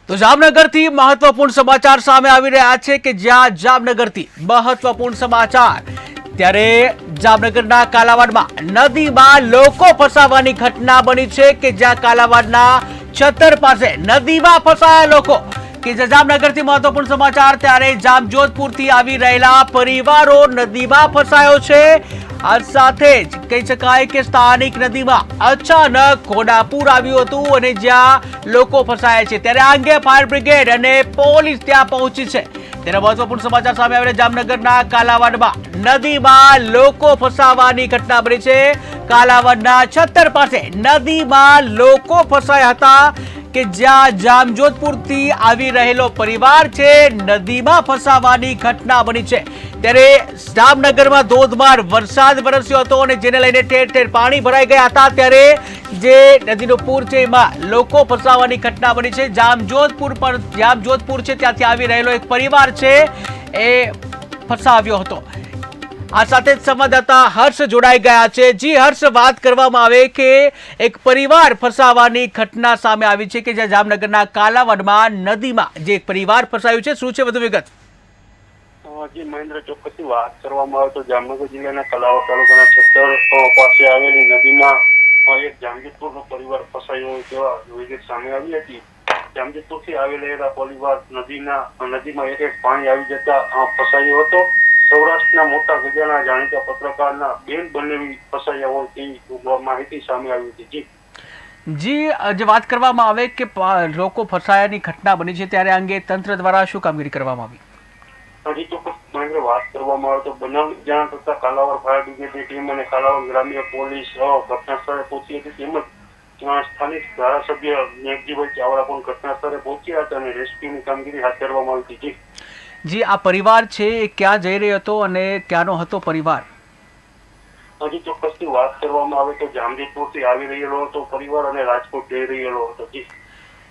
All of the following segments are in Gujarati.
તો જામનગરથી મહત્વપૂર્ણ સમાચાર સામે આવી રહ્યા છે કે જ્યાં જામનગરથી મહત્વપૂર્ણ સમાચાર ત્યારે જામનગરના કાલાવાડમાં નદીમાં લોકો ફસાવાની ઘટના બની છે કે જ્યાં કાલાવાડના છતર પાસે નદીમાં ફસાયા લોકો કે જે જામનગરથી મહત્વપૂર્ણ સમાચાર ત્યારે જામજોધપુરથી આવી રહેલા પરિવારો નદીમાં ફસાયો છે આ સાથે જ કહી શકાય કે સ્થાનિક નદીમાં અચાનક ઘોડાપૂર આવ્યું હતું અને જ્યાં લોકો ફસાયા છે ત્યારે આ અંગે ફાયર બ્રિગેડ અને પોલીસ ત્યાં પહોંચી છે ત્યારે મહત્વપૂર્ણ સમાચાર સામે આવ્યા જામનગરના કાલાવાડમાં નદીમાં લોકો ફસાવાની ઘટના બની છે કાલાવાડના છતર પાસે નદીમાં લોકો ફસાયા હતા કે જ્યાં જામજોધપુરથી આવી રહેલો પરિવાર છે નદીમાં ફસાવાની ઘટના બની છે ત્યારે જામનગરમાં ધોધમાર વરસાદ વરસ્યો હતો અને જેને લઈને ઠેર ઠેર પાણી ભરાઈ ગયા હતા ત્યારે જે નદીનો પૂર છે એમાં લોકો ફસાવાની ઘટના બની છે જામજોધપુર છે ત્યાંથી આવી રહેલો એક પરિવાર છે એ ફસાવ્યો હતો આ સાથે જ સંવાદદાતા હર્ષ જોડાઈ ગયા છે જી હર્ષ વાત કરવામાં આવે કે એક પરિવાર ફસાવાની ઘટના સામે આવી છે કે જ્યાં જામનગરના કાલાવાડમાં નદીમાં જે એક પરિવાર ફસાયું છે શું છે વધુ વિગત જી મહેન્દ્ર, ચોક્કસથી વાત કરવામાં આવે તો જામનગર જિલ્લાના કલાવાડ તાલુકાના છતર પાસે આવેલી નદીમાં એક જામજોધપુરનો પરિવાર ફસાયો હોય તેવા વિગત સામે આવી હતી. જામજોધપુરથી આવેલા પરિવાર નદીમાં એક પાણી આવી જતા ફસાયો હતો. સૌરાષ્ટ્રના મોટા ગજાના જાણીતા પત્રકારના બેન બંને ફસાયા હોય તેવી માહિતી સામે આવી હતી. જી જે વાત કરવામાં આવે કે લોકો ફસાયાની ઘટના બની છે ત્યારે અંગે તંત્ર દ્વારા શું કામગીરી કરવામાં આવી? હજી ચોક્કસ વાત કરવામાં આવે તો બનાવ જાણ કરતા કાલાવાડ ફાયર બ્રિગેડની ટીમ અને કાલાવાડ ગ્રામ્ય પોલીસ ઘટના સ્થળે પહોંચી હતી તેમજ સ્થાનિક ધારાસભ્ય મેઘજીભાઈ ચાવડા પણ ઘટના સ્થળે પહોંચ્યા હતા અને રેસ્ક્યુની કામગીરી હાથ ધરવામાં આવી હતી. જી આ પરિવાર છે એ ક્યાં જઈ રહ્યો હતો અને ક્યાંનો હતો પરિવાર? હજી ચોક્કસથી વાત કરવામાં આવે તો જામજોધપુરથી આવી રહેલો હતો પરિવાર અને રાજકોટ જઈ રહેલો હતો.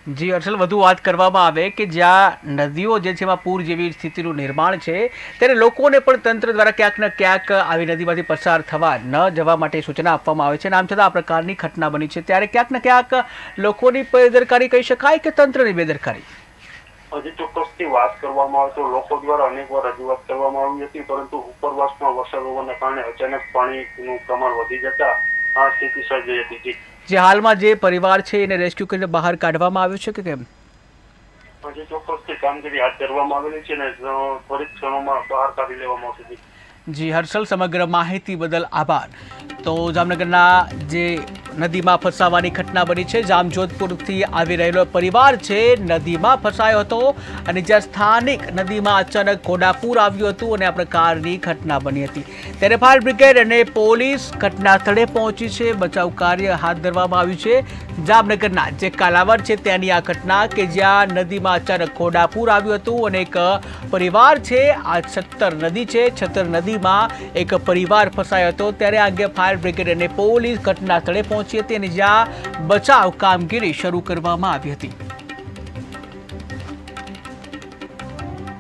જી હર્ષલ, વધુ વાત કરવામાં આવે કે જ્યાં નદીઓ જે છે એમાં પૂર જેવી સ્થિતિનું નિર્માણ છે ત્યારે લોકોને પણ તંત્ર દ્વારા ક્યાંક ને ક્યાંક આવી નદીમાંથી પસાર થવા ન જવા માટે સૂચના આપવામાં આવે છે અને આમ છતાં આ પ્રકારની ઘટના બની છે ત્યારે ક્યાંક ને ક્યાંક લોકોની બેદરકારી કહી શકાય કે તંત્રની બેદરકારી? હજી ચોક્કસથી વાત કરવામાં આવે તો લોકો દ્વારા અનેકવાર રજૂઆત કરવામાં આવી હતી પરંતુ ઉપરવાસમાં વરસાદ હોવાના કારણે અચાનક પાણીનું પ્રમાણ વધી જતા આ સ્થિતિ સર્જાઈ હતી. જે હાલમાં જે પરિવાર છે એને રેસ્ક્યુ કરીને બહાર કાઢવામાં આવ્યો છે કે કેમ? હજી ચોક્કસથી કામગીરી હાથ ધરવામાં આવેલી છે અને ત્વરિત ક્ષણોમાં બહાર કાઢી લેવામાં આવશે. જી હર્ષલ, સમગ્ર માહિતી બદલ આભાર. તો જામનગરના જે નદીમાં ફસાવાની ઘટના બની છે જામજોધપુરથી આવી રહેલો પરિવાર છે નદીમાં ફસાયો હતો અને જ્યાં સ્થાનિક નદીમાં અચાનક ઘોડાપૂર આવ્યું હતું અને આ પ્રકારની ઘટના બની હતી ત્યારે ફાયર બ્રિગેડ અને પોલીસ ઘટના સ્થળે પહોંચી છે. બચાવ કાર્ય હાથ ધરવામાં આવ્યું છે. જામનગરના જે કાલાવાડ છે ત્યાંની આ ઘટના કે જ્યાં નદીમાં અચાનક ઘોડાપૂર આવ્યું હતું અને એક પરિવાર છે આ છતર નદી છે છતર નદીમાં એક પરિવાર ફસાયો હતો ત્યારે આ અંગે ફાયર બ્રિગેડ અને પોલીસ ઘટના સ્થળે પહોંચી હતી અને જ્યાં બચાવ કામગીરી શરૂ કરવામાં આવી હતી.